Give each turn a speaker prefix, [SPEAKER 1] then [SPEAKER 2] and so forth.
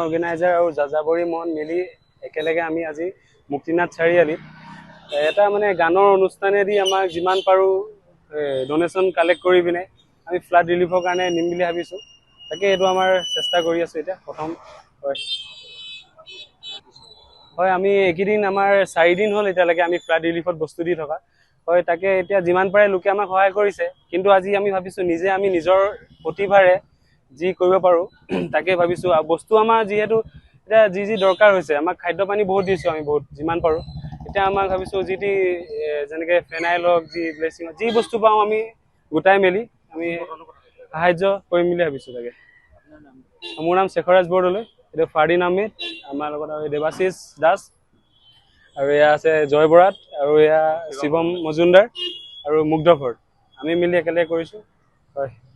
[SPEAKER 1] Organiser আৰু যাযাবৰী মন মিলি একেলগে আমি আজি মুক্তিনাথ চাৰিআলিত এটা মানে গানৰ অনুষ্ঠানেদি আমাক যিমান পাৰোঁ ডনেশ্যন কালেক্ট কৰি পিনে আমি ফ্লাড ৰিলিফৰ কাৰণে নিম বুলি ভাবিছোঁ। তাকে এইটো আমাৰ চেষ্টা কৰি আছোঁ এতিয়া প্ৰথম। হয় হয়, আমি এইকেইদিন আমাৰ 4 দিন হ'ল এতিয়ালৈকে আমি ফ্লাড ৰিলিফত বস্তু দি থকা। হয়, তাকে এতিয়া যিমান পাৰে লোকে আমাক সহায় কৰিছে, কিন্তু আজি আমি ভাবিছোঁ নিজে আমি নিজৰ প্ৰতিভাৰে যি কৰিব পাৰোঁ তাকে ভাবিছোঁ। আৰু বস্তু আমাৰ যিহেতু এতিয়া যি দৰকাৰ হৈছে, আমাক খাদ্য পানী বহুত দিছোঁ আমি বহুত যিমান পাৰোঁ। এতিয়া আমাক ভাবিছোঁ যেনেকৈ ফেনাইল হওক, ব্লেচিং হওক, যি বস্তু পাওঁ আমি গোটাই মেলি আমি সাহাৰ্য কৰিম বুলি ভাবিছোঁ। তাকে মোৰ নাম শেখৰাজ বৰদলৈ, এইটো ফাৰ্দিন আহমেদ, আমাৰ লগত আৰু দেৱাশিষ দাস, আৰু এয়া আছে জয় বৰাত, আৰু এয়া শিৱম মজুমদাৰ আৰু মুগ্ধ ভট, আমি মিলি একেলগে কৰিছোঁ। হয়।